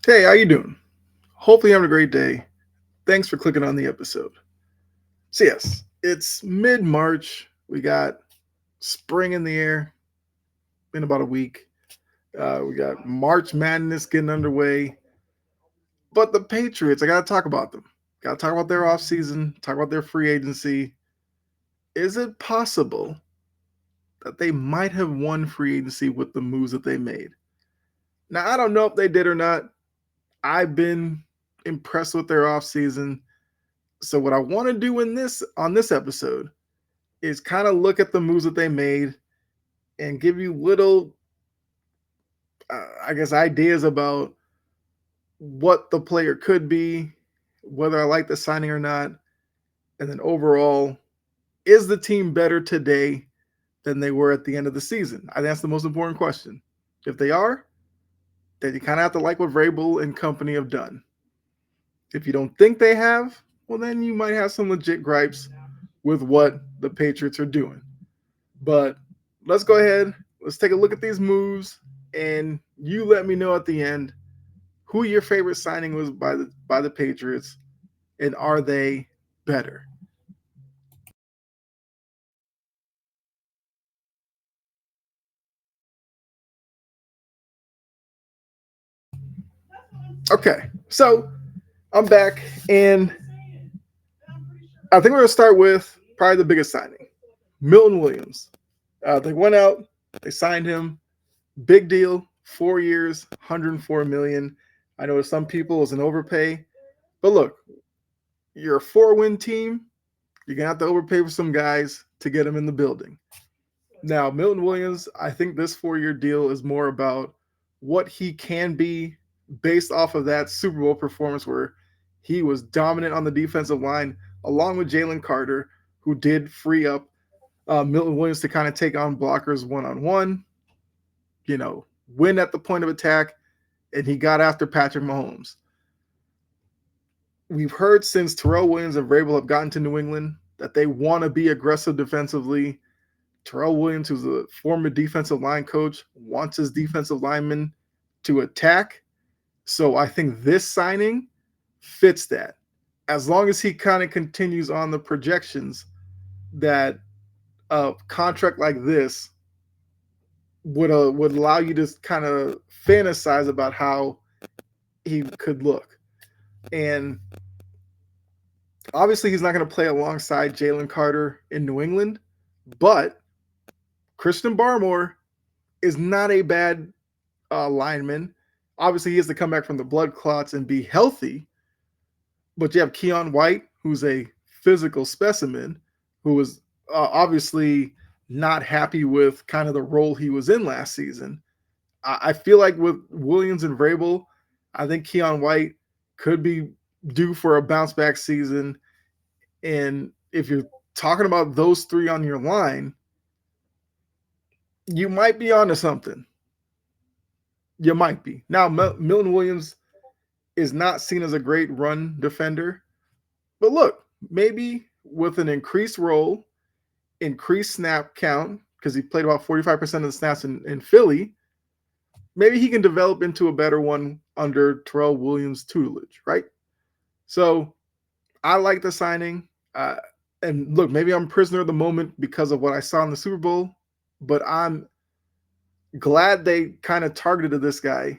Hey, how you doing? Hopefully you're having a great day. Thanks for clicking on the episode. So yes, it's mid-March. We got spring in the air in about a week. We got March Madness getting underway. But the Patriots, I got to talk about them. Got to talk about their offseason, talk about their free agency. Is it possible that they might have won free agency with the moves that they made? Now, I don't know if they did or not. I've been impressed with their offseason. So what I want to do in this on this episode is kind of look at the moves that they made and give you little, I guess, ideas about what the player could be, whether I like the signing or not, and then overall, is the team better today than they were at the end of the season? I think that's the most important question. If they are, then you kind of have to like what Vrabel and company have done. If you don't think they have, well, then you might have some legit gripes with what the Patriots are doing. But let's go ahead. Let's take a look at these moves, and you let me know at the end who your favorite signing was by the Patriots, and are they better? Okay, so I'm back, and I think we're gonna start with probably the biggest signing, Milton Williams. They went out, they signed him, big deal, 4 years, 104 million. I know to some people it was an overpay, but look, you're a four-win team. You're gonna have to overpay for some guys to get them in the building. Now, Milton Williams, I think this 4 year deal is more about what he can be based off of that Super Bowl performance where he was dominant on the defensive line, along with Jalen Carter, who did free up Milton Williams to kind of take on blockers one on one, win at the point of attack, and he got after Patrick Mahomes. We've heard since Terrell Williams and Vrabel have gotten to New England that they want to be aggressive defensively. Terrell Williams, who's a former defensive line coach, wants his defensive linemen to attack. So I think this signing fits that. As long as he kind of continues on the projections that a contract like this would allow you to kind of fantasize about how he could look. And obviously, he's not going to play alongside Jalen Carter in New England, but Christian Barmore is not a bad lineman. Obviously, he has to come back from the blood clots and be healthy. But you have Keon White, who's a physical specimen, who was obviously not happy with kind of the role he was in last season. I feel like with Williams and Vrabel, I think Keon White could be due for a bounce back season. And if you're talking about those three on your line, you might be onto something. You might be. Now, Milton Williams is not seen as a great run defender, but look, maybe with an increased role, increased snap count, because he played about 45% of the snaps in Philly, maybe he can develop into a better one under Terrell Williams' tutelage, right? So I like the signing. And look, maybe I'm prisoner of the moment because of what I saw in the Super Bowl, but I'm glad they kind of targeted this guy,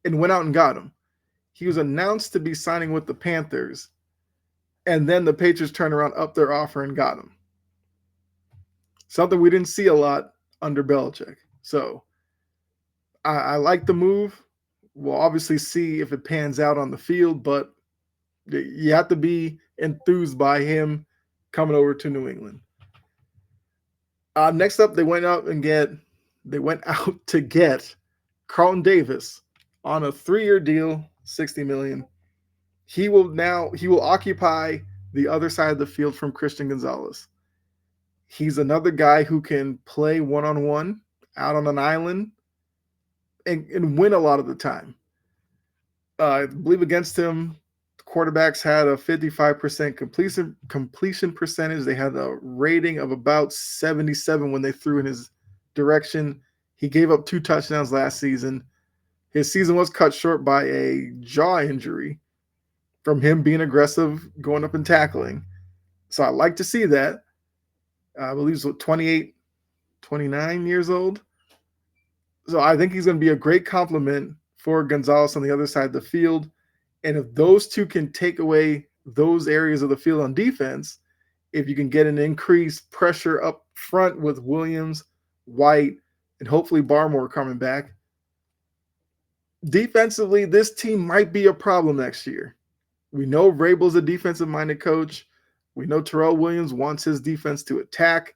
and went out and got him. He was announced to be signing with the Panthers, and then the Patriots turned around, up their offer, and got him. Something we didn't see a lot under Belichick. So I like the move. We'll obviously see if it pans out on the field, but you have to be enthused by him coming over to New England. Next up, they went out to get Carlton Davis on a 3 year deal, 60 million. He will occupy the other side of the field from Christian Gonzalez. He's another guy who can play one on one out on an island and win a lot of the time. I believe against him, the quarterbacks had a 55% completion percentage. They had a rating of about 77 when they threw in his direction. He gave up 2 touchdowns last season. His season was cut short by a jaw injury from him being aggressive, going up and tackling. So I like to see that. I believe he's 28, 29 years old. So I think he's going to be a great compliment for Gonzalez on the other side of the field. And if those two can take away those areas of the field on defense, if you can get an increased pressure up front with Williams, White, and hopefully Barmore coming back, defensively, this team might be a problem next year. We know Vrabel's a defensive-minded coach. We know Terrell Williams wants his defense to attack.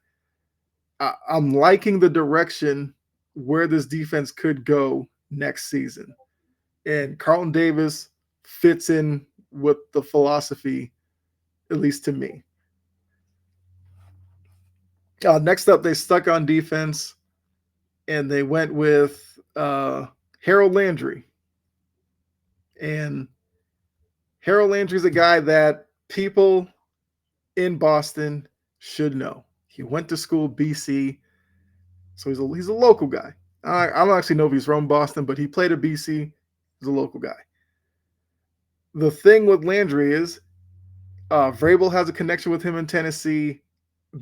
I'm liking the direction where this defense could go next season. And Carlton Davis fits in with the philosophy, at least to me. Next up, they stuck on defense, and they went with Harold Landry. And Harold Landry's a guy that people in Boston should know. He went to school BC, so he's a local guy. I don't actually know if he's from Boston, but he played at BC. He's a local guy. The thing with Landry is Vrabel has a connection with him in Tennessee.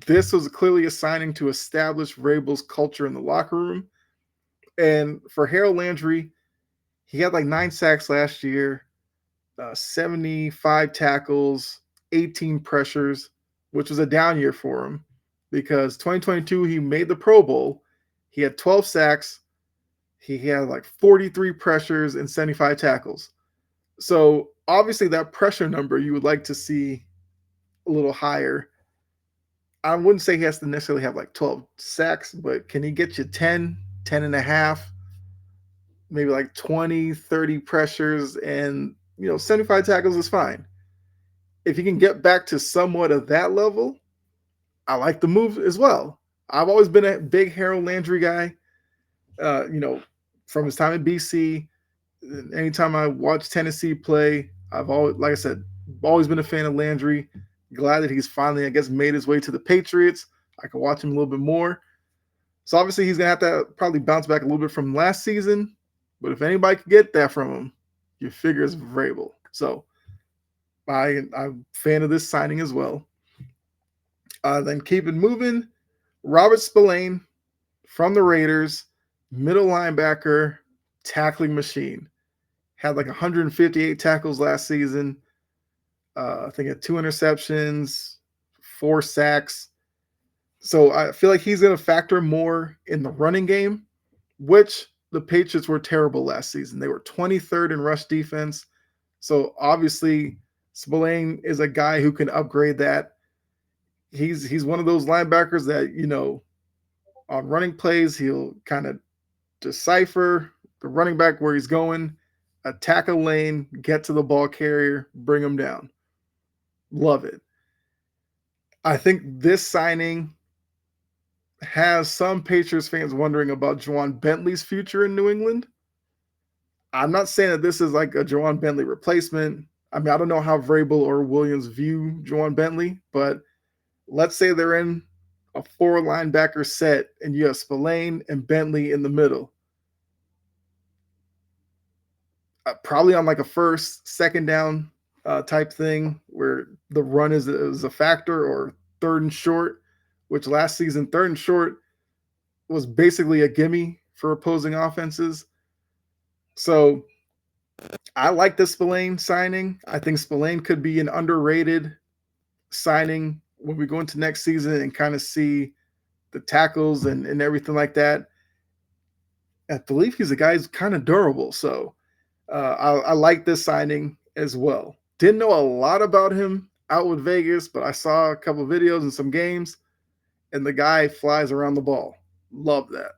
This was clearly a signing to establish Vrabel's culture in the locker room. And for Harold Landry, he had like 9 sacks last year, 75 tackles, 18 pressures, which was a down year for him because 2022 he made the Pro Bowl. He had 12 sacks. He had like 43 pressures and 75 tackles. So obviously that pressure number you would like to see a little higher. I wouldn't say he has to necessarily have like 12 sacks, but can he get you 10, 10 and a half, maybe like 20, 30 pressures, and 75 tackles is fine. If he can get back to somewhat of that level, I like the move as well. I've always been a big Harold Landry guy. From his time at BC, anytime I watch Tennessee play, I've always, like I said, always been a fan of Landry. Glad that he's finally, I guess, made his way to the Patriots. I can watch him a little bit more. So obviously he's going to have to probably bounce back a little bit from last season. But if anybody could get that from him, you figure it's Vrabel. So I'm a fan of this signing as well. Then keep it moving. Robert Spillane from the Raiders, middle linebacker, tackling machine. Had like 158 tackles last season. I think had 2 interceptions, 4 sacks. So I feel like he's going to factor more in the running game, which the Patriots were terrible last season. They were 23rd in rush defense. So obviously Spillane is a guy who can upgrade that. He's one of those linebackers that, on running plays, he'll kind of decipher the running back where he's going, attack a lane, get to the ball carrier, bring him down. Love it. I think this signing has some Patriots fans wondering about Juwan Bentley's future in New England. I'm not saying that this is like a Juwan Bentley replacement. I mean, I don't know how Vrabel or Williams view Juwan Bentley, but let's say they're in a 4 linebacker set and you have Spillane and Bentley in the middle. Probably on like a first, second down type thing where the run is a factor, or 3rd and short, which last season 3rd and short was basically a gimme for opposing offenses. So I like the Spillane signing. I think Spillane could be an underrated signing when we go into next season and kind of see the tackles and everything like that. I believe he's a guy who's kind of durable. So I like this signing as well. Didn't know a lot about him out with Vegas, but I saw a couple of videos and some games, and the guy flies around the ball. Love that.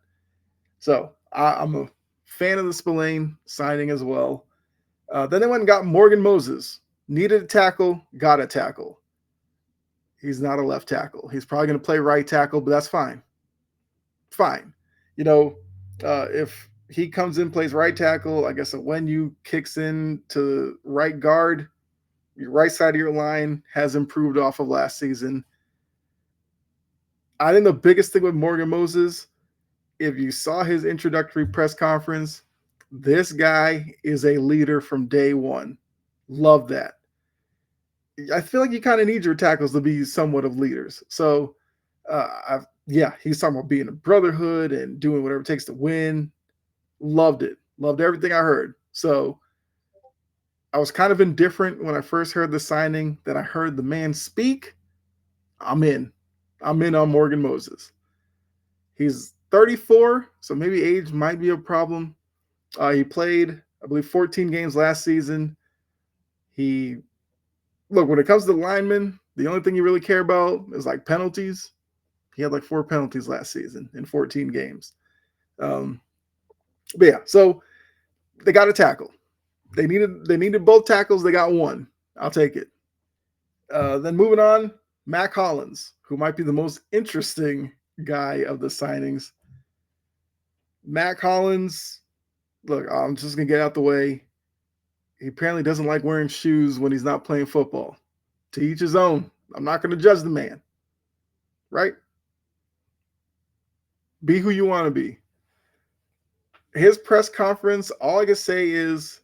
So I'm a fan of the Spillane signing as well. Then they went and got Morgan Moses. Needed a tackle, got a tackle. He's not a left tackle. He's probably going to play right tackle, but that's fine. Fine. If he comes in, plays right tackle, I guess when you kicks in to right guard, your right side of your line has improved off of last season. I think the biggest thing with Morgan Moses, if you saw his introductory press conference, This guy is a leader from day one. Love that. I feel like you kind of need your tackles to be somewhat of leaders. So, yeah, he's talking about being a brotherhood and doing whatever it takes to win. Loved it. Loved everything I heard. So, I was kind of indifferent when I first heard the signing. Then I heard the man speak. I'm in. I'm in on Morgan Moses. He's 34, so maybe age might be a problem. He played, I believe, 14 games last season. He look when it comes to linemen, the only thing you really care about is like penalties. He had like 4 penalties last season in 14 games. Um, but yeah, so they got a tackle. They needed both tackles. They got one. I'll take it. Then moving on, Mac Hollins, who might be the most interesting guy of the signings. Mac Hollins, look, I'm just gonna get out the way. He apparently doesn't like wearing shoes when he's not playing football. To each his own. I'm not gonna judge the man, right? Be who you want to be. His press conference, all I can say is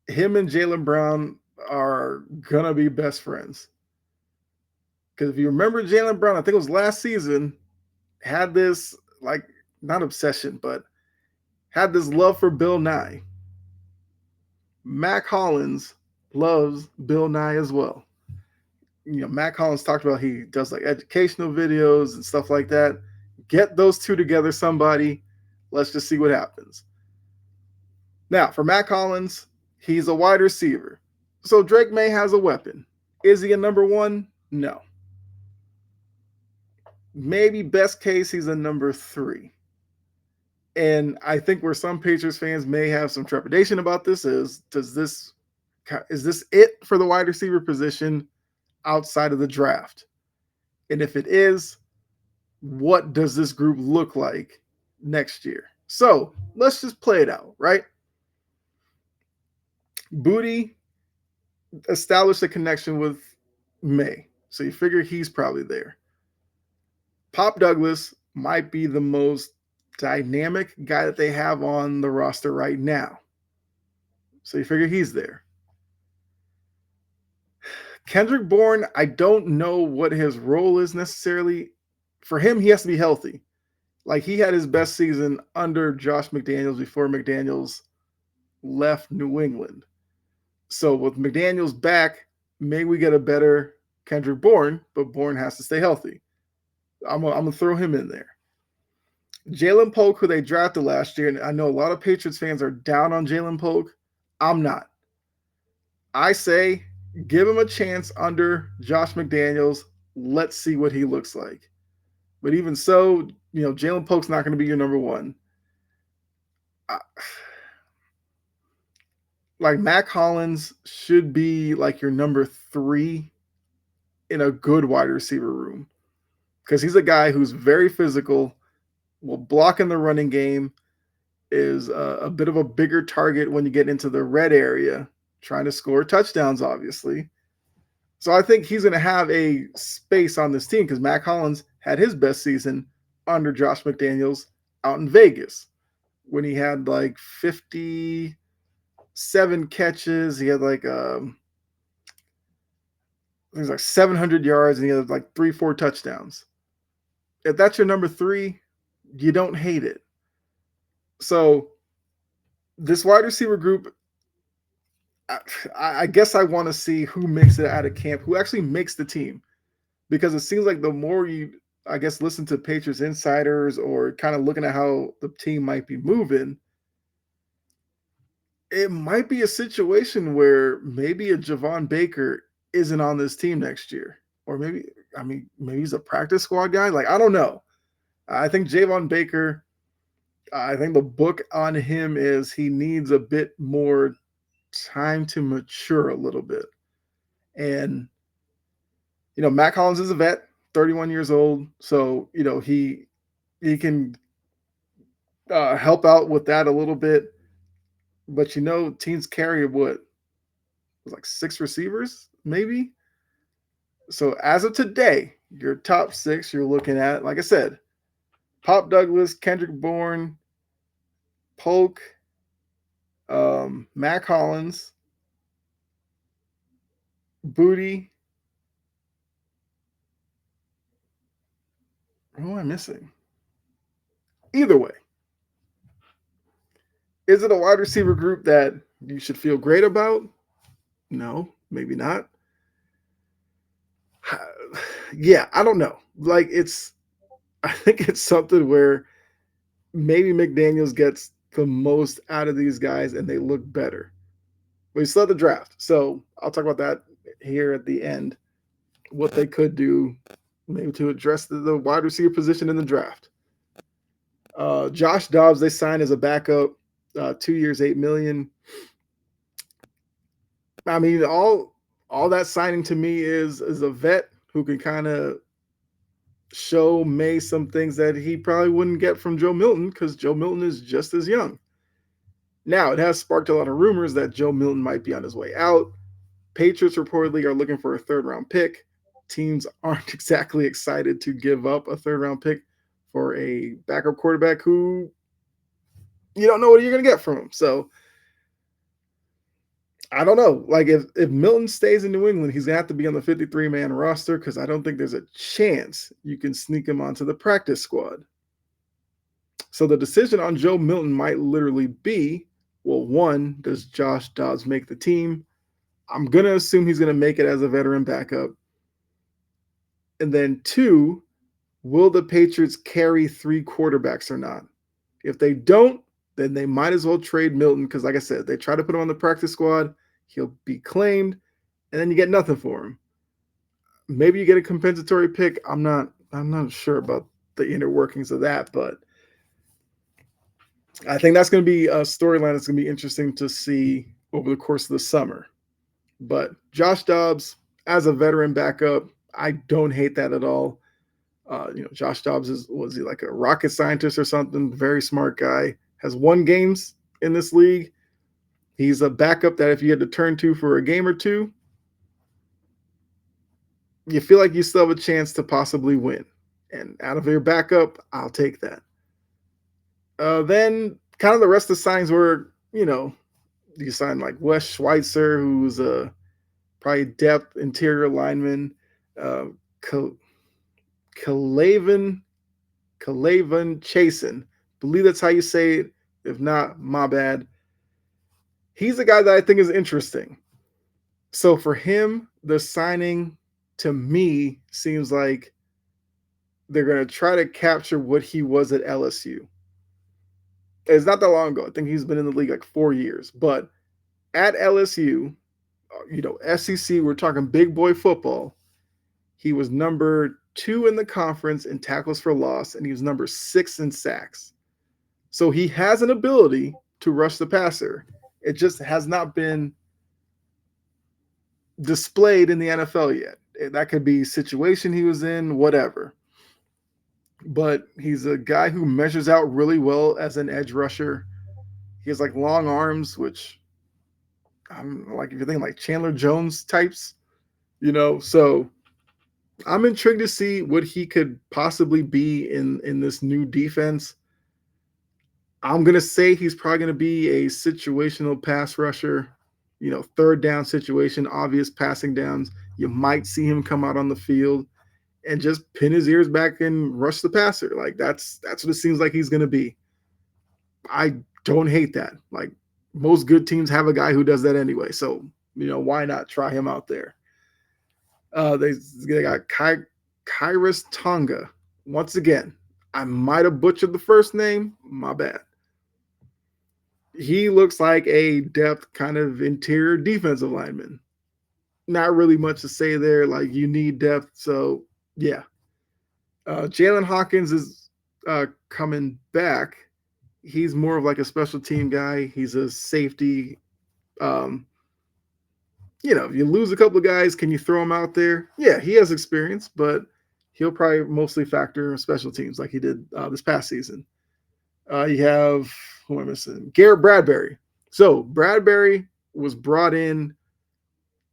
him and Jaylen Brown are gonna be best friends. Because if you remember Jaylen Brown, I think it was last season, had this like not obsession, but had this love for Bill Nye. Mac Hollins loves Bill Nye as well. Mac Hollins talked about he does like educational videos and stuff like that. Get those two together, somebody. Let's just see what happens. Now, for Mac Hollins, he's a wide receiver. So Drake May has a weapon. Is he a number one? No. Maybe best case, he's a number 3. And I think where some Patriots fans may have some trepidation about this is this it for the wide receiver position outside of the draft? And if it is, what does this group look like next year? So let's just play it out, right? Booty established a connection with May. So you figure he's probably there. Pop Douglas might be the most dynamic guy that they have on the roster right now. So you figure he's there. Kendrick Bourne, I don't know what his role is necessarily. For him, he has to be healthy. Like he had his best season under Josh McDaniels before McDaniels left New England. So with McDaniels back, maybe we get a better Kendrick Bourne, but Bourne has to stay healthy. I'm gonna throw him in there. Jalen Polk, who they drafted last year, and I know a lot of Patriots fans are down on Jalen Polk. I'm not. I say give him a chance under Josh McDaniels. Let's see what he looks like. But even so, Jalen Polk's not going to be your number one. Like Mac Hollins should be like your number 3 in a good wide receiver room because he's a guy who's very physical, will block in the running game, is a bit of a bigger target when you get into the red area, trying to score touchdowns, obviously. So I think he's going to have a space on this team because Mac Hollins had his best season under Josh McDaniels out in Vegas when he had like 57 catches. He had like there's like 700 yards and he had like 3-4 touchdowns. If that's your number 3, you don't hate it. So this wide receiver group, I guess I want to see who makes it out of camp, who actually makes the team. Because it seems like the more you, I guess, listen to Patriots insiders or kind of looking at how the team might be moving, it might be a situation where maybe a Javon Baker isn't on this team next year. Or maybe he's a practice squad guy. Like, I don't know. I think Javon Baker, I think the book on him is he needs a bit more time to mature a little bit. And, Mac Hollins is a vet, 31 years old. So, he can help out with that a little bit. But, teams carry what? Like 6 receivers, maybe? So as of today, your top 6 you're looking at, like I said, Pop Douglas, Kendrick Bourne, Polk, Mac Hollins, Booty. Who am I missing? Either way, is it a wide receiver group that you should feel great about? No, maybe not. Yeah, I don't know. Like I think it's something where maybe McDaniels gets the most out of these guys and they look better. We still have the draft, so I'll talk about that here at the end. What they could do, maybe to address the wide receiver position in the draft. Josh Dobbs they signed as a backup, 2 years, $8 million. I mean, all that signing to me is a vet who can kind of show May some things that he probably wouldn't get from Joe Milton because Joe Milton is just as young. Now, it has sparked a lot of rumors that Joe Milton might be on his way out. Patriots reportedly are looking for a third round pick. Teams aren't exactly excited to give up a third round pick for a backup quarterback who you don't know what you're going to get from him. So I don't know. Like if Milton stays in New England, he's gonna have to be on the 53-man roster because I don't think there's a chance you can sneak him onto the practice squad. So the decision on Joe Milton might literally be, well, one, does Josh Dobbs make the team? I'm gonna assume he's gonna make it as a veteran backup. And then two, will the Patriots carry three quarterbacks or not? If they don't, then they might as well trade Milton because, like I said, they try to put him on the practice squad, he'll be claimed, and then you get nothing for him. Maybe you get a compensatory pick. I'm not sure about the inner workings of that, but I think that's going to be a storyline that's going to be interesting to see over the course of the summer. But Josh Dobbs, as a veteran backup, I don't hate that at all. Josh Dobbs was he like a rocket scientist or something? Very smart guy. Has won games in this league. He's a backup that if you had to turn to for a game or two, you feel like you still have a chance to possibly win. And out of your backup, I'll take that. Then kind of the rest of the signs were, you sign like Wes Schweitzer, who's a probably depth interior lineman. Uh, Kalavin Chasen. Believe that's how you say it. If not, my bad. He's a guy that I think is interesting. So for him, the signing to me seems like they're going to try to capture what he was at LSU. It's not that long ago. I think he's been in the league like 4 years. But at LSU, SEC, we're talking big boy football. He was number 2 in the conference in tackles for loss, and he was number 6 in sacks. So he has an ability to rush the passer. It just has not been displayed in the NFL yet. That could be situation he was in, whatever. But he's a guy who measures out really well as an edge rusher. He has like long arms, which I'm like, if you're thinking like Chandler Jones types, so I'm intrigued to see what he could possibly be in this new defense. I'm going to say he's probably going to be a situational pass rusher, third down situation, obvious passing downs. You might see him come out on the field and just pin his ears back and rush the passer. Like that's what it seems like he's going to be. I don't hate that. Like most good teams have a guy who does that anyway. So, why not try him out there? They got Kairos Tonga. Once again, I might have butchered the first name. My bad. He looks like a depth kind of interior defensive lineman. Not really much to say there. Like you need depth. So yeah. Jalen Hawkins is coming back. He's more of like a special team guy. He's a safety. If you lose a couple of guys, can you throw him out there? Yeah, he has experience, but he'll probably mostly factor special teams like he did this past season. You have, who am I missing? Garrett Bradbury. So Bradbury was brought in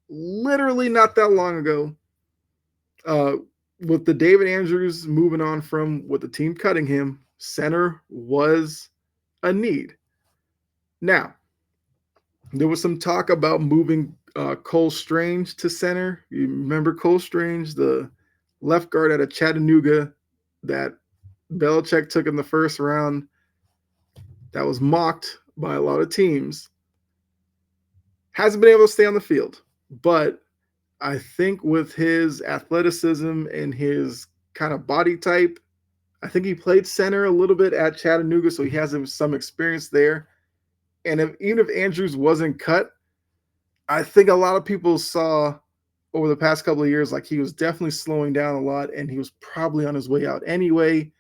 literally not that long ago. With the David Andrews moving on from with the team cutting him, center was a need. Now, There was some talk about moving Cole Strange to center. You remember Cole Strange, the left guard out of Chattanooga that Belichick took in the first round, that was mocked by a lot of teams. Hasn't been able to stay on the field, but I think with his athleticism and his kind of body type, I think he played center a little bit at Chattanooga, so he has some experience there. And even if Andrews wasn't cut, I think a lot of people saw over the past couple of years like he was definitely slowing down a lot, and he was probably on his way out anyway.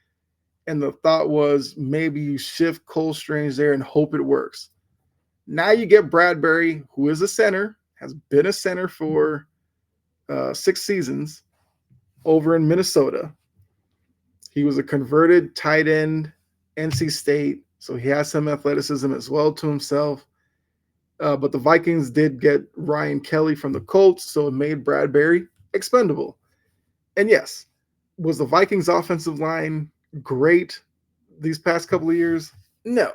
And the thought was maybe you shift Cole Strange there and hope it works. Now you get Bradbury, who is a center, has been a center for 6 seasons over in Minnesota. He was a converted tight end, NC State, so he has some athleticism as well to himself. But the Vikings did get Ryan Kelly from the Colts, so it made Bradbury expendable. And yes, was the Vikings offensive line great these past couple of years? No.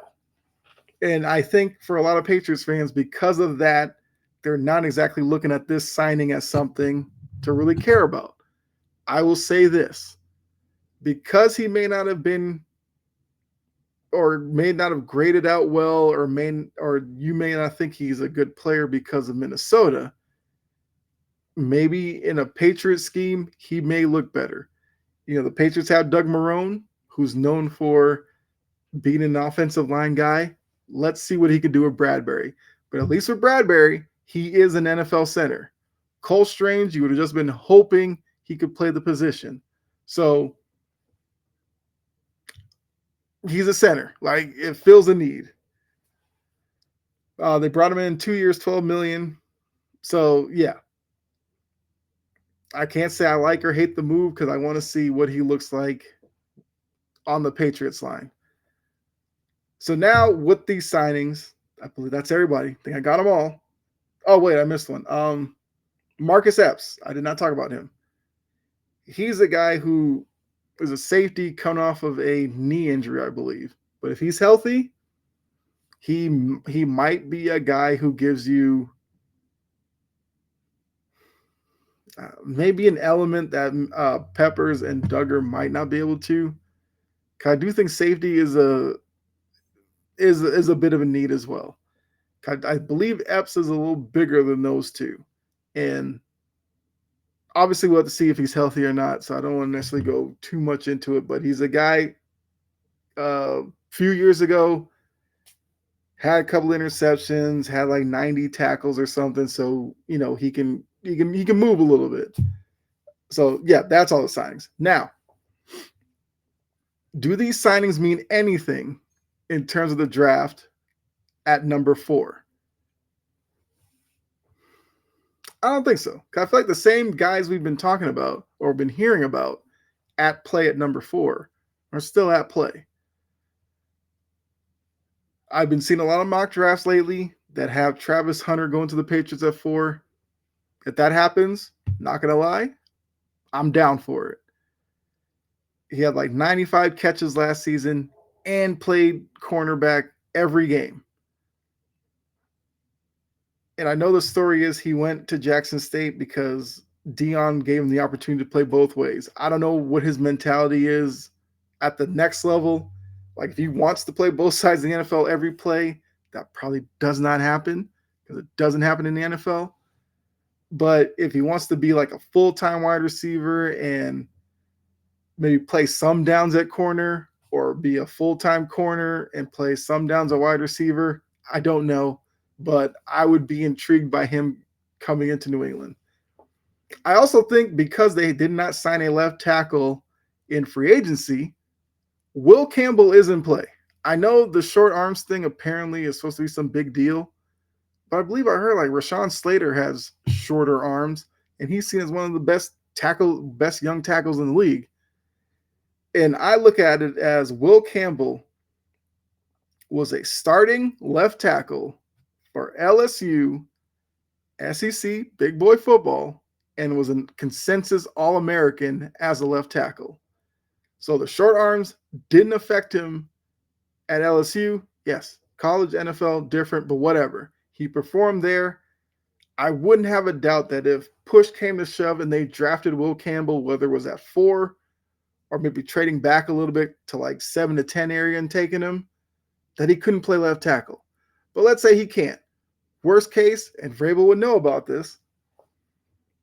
And I think for a lot of Patriots fans, because of that, they're not exactly looking at this signing as something to really care about. I will say this, because he may not have been or may not have graded out well, or you may not think he's a good player because of Minnesota, maybe in a Patriot scheme, he may look better. You know, the Patriots have Doug Marrone, who's known for being an offensive line guy. Let's see what he could do with Bradbury. But at least with Bradbury, he is an NFL center. Cole Strange, you would have just been hoping he could play the position. So he's a center. Like, it fills a need. They brought him in 2 years, $12 million. So yeah, I can't say I like or hate the move because I want to see what he looks like on the Patriots line. So now with these signings, I believe that's everybody. I think I got them all. Oh wait, I missed one. Marcus Epps. I did not talk about him. He's a guy who is a safety coming off of a knee injury, I believe. But if he's healthy, he might be a guy who gives you maybe an element that Peppers and Duggar might not be able to. I do think safety is a bit of a need as well. I believe Epps is a little bigger than those two, and obviously we'll have to see if he's healthy or not. So I don't want to necessarily go too much into it, but he's a guy. A few years ago, had a couple interceptions, had like 90 tackles or something. So you know he can move a little bit. So yeah, that's all the signings. Now, do these signings mean anything in terms of the draft at number 4? I don't think so. I feel like the same guys we've been talking about or been hearing about at play at number 4 are still at play. I've been seeing a lot of mock drafts lately that have Travis Hunter going to the Patriots at 4. If that happens, not going to lie, I'm down for it. He had like 95 catches last season and played cornerback every game. And I know the story is he went to Jackson State because Dion gave him the opportunity to play both ways. I don't know what his mentality is at the next level. Like, if he wants to play both sides of the NFL every play, that probably does not happen because it doesn't happen in the NFL. But if he wants to be like a full-time wide receiver and maybe play some downs at corner or be a full-time corner and play some downs at wide receiver, I don't know. But I would be intrigued by him coming into New England. I also think because they did not sign a left tackle in free agency, Will Campbell is in play. I know the short arms thing apparently is supposed to be some big deal, but I believe I heard like Rashawn Slater has shorter arms, and he's seen as one of the best young tackles in the league. And I look at it as Will Campbell was a starting left tackle for LSU, SEC, big boy football, and was a consensus All-American as a left tackle. So the short arms didn't affect him at LSU. Yes, college, NFL, different, but whatever. He performed there. I wouldn't have a doubt that if push came to shove and they drafted Will Campbell, whether it was at 4 or maybe trading back a little bit to like 7 to 10 area and taking him, that he couldn't play left tackle. But let's say he can't. Worst case, and Vrabel would know about this,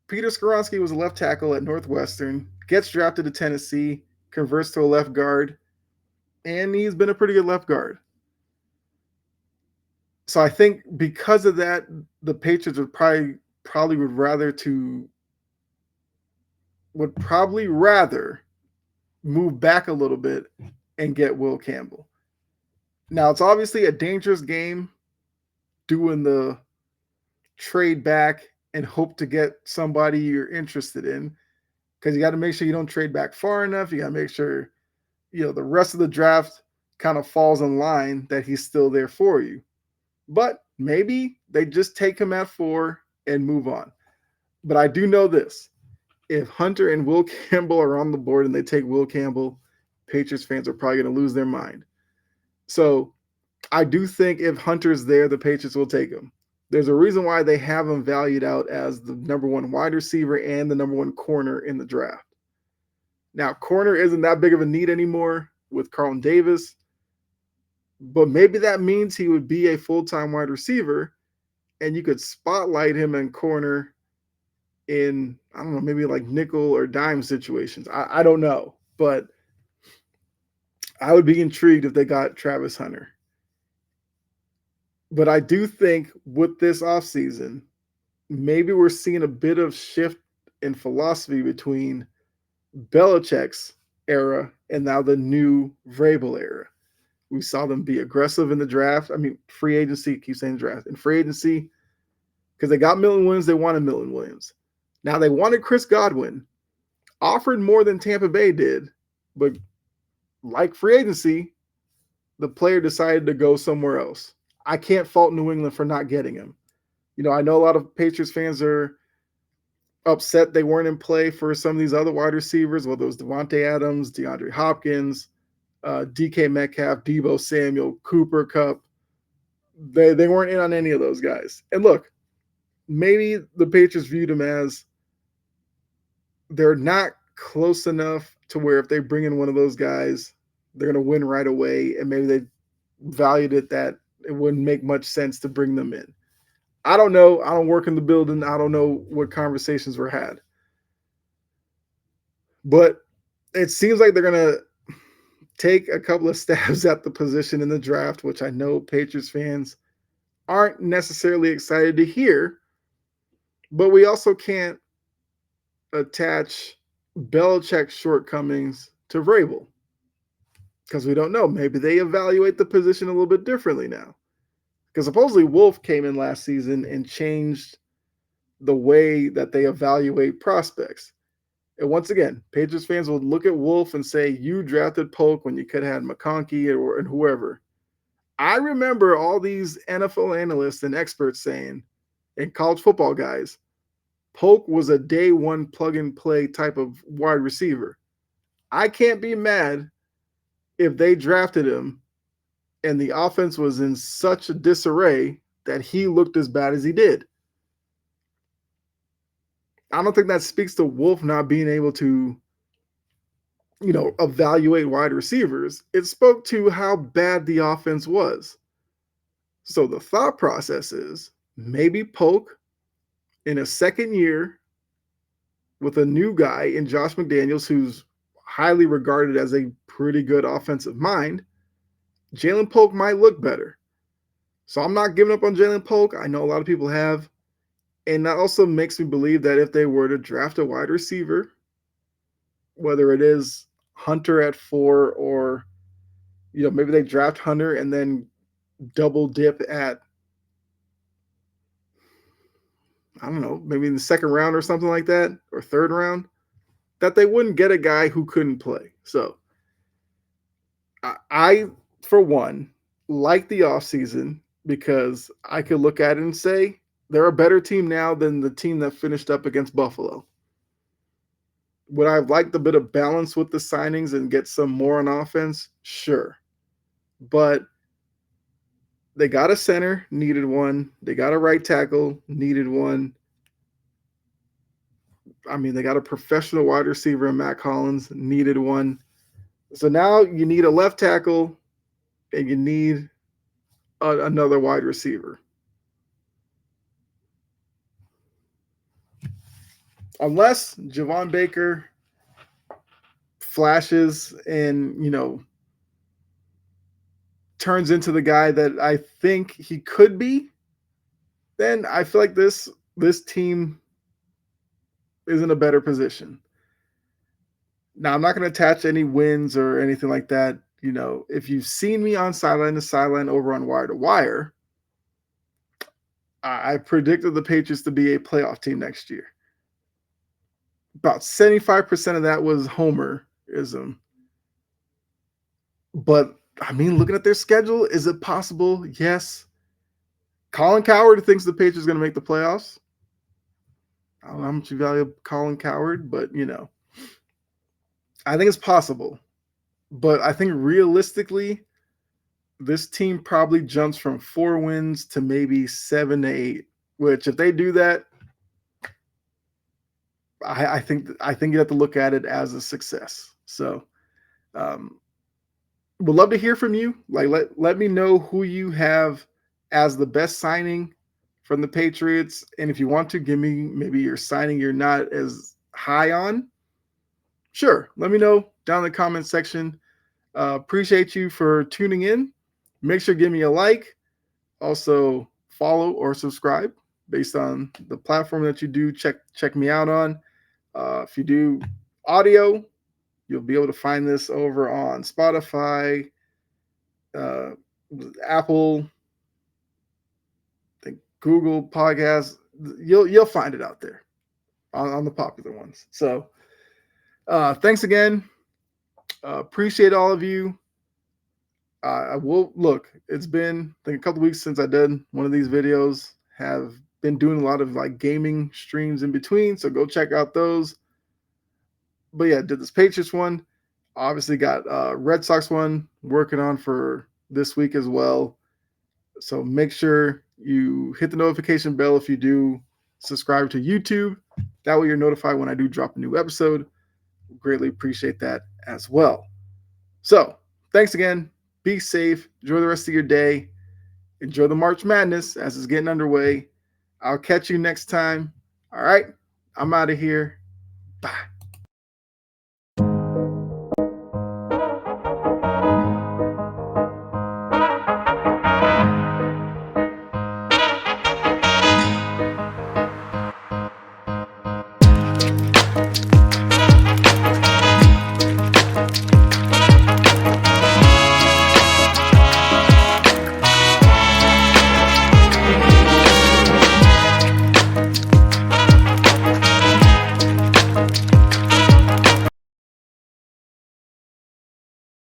Peter Skoronski was a left tackle at Northwestern, gets drafted to Tennessee, converts to a left guard, and he's been a pretty good left guard. So I think because of that, the Patriots would probably would probably rather move back a little bit and get Will Campbell. Now it's obviously a dangerous game doing the trade back and hope to get somebody you're interested in, because you got to make sure you don't trade back far enough. You got to make sure, the rest of the draft kind of falls in line that he's still there for you. But maybe they just take him at 4 and move on. But I do know this. If Hunter and Will Campbell are on the board and they take Will Campbell, Patriots fans are probably going to lose their mind. So I do think if Hunter's there, the Patriots will take him. There's a reason why they have him valued out as the number 1 wide receiver and the number 1 corner in the draft. Now, corner isn't that big of a need anymore with Carlton Davis, but maybe that means he would be a full-time wide receiver and you could spotlight him in corner in, I don't know, maybe like nickel or dime situations. I don't know, but I would be intrigued if they got Travis Hunter. But I do think with this offseason, maybe we're seeing a bit of shift in philosophy between Belichick's era and now the new Vrabel era. We saw them be aggressive in the draft. I mean, free agency, keep saying draft. In free agency, because they got Milton Williams, they wanted Milton Williams. Now they wanted Chris Godwin, offered more than Tampa Bay did, but like free agency, the player decided to go somewhere else. I can't fault New England for not getting him. I know a lot of Patriots fans are upset they weren't in play for some of these other wide receivers, whether it was Devontae Adams, DeAndre Hopkins, DK Metcalf, Deebo Samuel, Cooper Kupp. They weren't in on any of those guys. And look, maybe the Patriots viewed them as they're not close enough to where if they bring in one of those guys, they're going to win right away. And maybe they valued it that it wouldn't make much sense to bring them in. I don't know. I don't work in the building. I don't know what conversations were had. But it seems like they're going to take a couple of stabs at the position in the draft, which I know Patriots fans aren't necessarily excited to hear. But we also can't attach Belichick's shortcomings to Vrabel, because we don't know. Maybe they evaluate the position a little bit differently now. Because supposedly Wolf came in last season and changed the way that they evaluate prospects. And once again, Patriots fans will look at Wolf and say, you drafted Polk when you could have had McConkey and whoever. I remember all these NFL analysts and experts saying, and college football guys, Polk was a day 1 plug-and-play type of wide receiver. I can't be mad if they drafted him and the offense was in such a disarray that he looked as bad as he did. I don't think that speaks to Wolf not being able to, evaluate wide receivers. It spoke to how bad the offense was. So the thought process is maybe Polk in a second year with a new guy in Josh McDaniels, who's highly regarded as a pretty good offensive mind, Jalen Polk might look better. So I'm not giving up on Jalen Polk. I know a lot of people have. And that also makes me believe that if they were to draft a wide receiver, whether it is Hunter at 4 or, maybe they draft Hunter and then double dip at, I don't know, maybe in the second round or something like that, or third round, that they wouldn't get a guy who couldn't play. So I for one, like the offseason because I could look at it and say they're a better team now than the team that finished up against Buffalo. Would I have liked a bit of balance with the signings and get some more on offense? Sure. But They got a center, needed one. They got a right tackle, needed one. I mean, they got a professional wide receiver in Matt Collins, needed one. So now you need a left tackle and you need another wide receiver. Unless Javon Baker flashes and, turns into the guy that I think he could be, then I feel like this team is in a better position. Now, I'm not going to attach any wins or anything like that. If you've seen me on sideline to sideline over on wire to wire, I predicted the Patriots to be a playoff team next year. About 75% of that was homerism. But I mean, looking at their schedule, is it possible? Yes. Colin Cowherd thinks the Patriots are going to make the playoffs. I don't know how much you value Colin Cowherd, but I think it's possible. But I think realistically, this team probably jumps from 4 wins to maybe 7 to 8. Which, if they do that, I think you have to look at it as a success. So, would love to hear from you. Like, let me know who you have as the best signing from the Patriots, and if you want to give me maybe your signing you're not as high on, sure, let me know down in the comment section. Appreciate you for tuning in. Make sure to give me a like. Also, follow or subscribe based on the platform that you do check me out on. If you do audio, you'll be able to find this over on Spotify, Apple, I think Google Podcasts. You'll find it out there on the popular ones. So thanks again. Appreciate all of you. I will look. It's been I think a couple weeks since I did one of these videos. Have been doing a lot of like gaming streams in between, so go check out those. But yeah, did this Patriots one. Obviously got Red Sox one working on for this week as well. So make sure you hit the notification bell if you do subscribe to YouTube. That way you're notified when I do drop a new episode. Greatly appreciate that as well. So thanks again. Be safe. Enjoy the rest of your day. Enjoy the March Madness as it's getting underway. I'll catch you next time. All right. I'm out of here. Bye.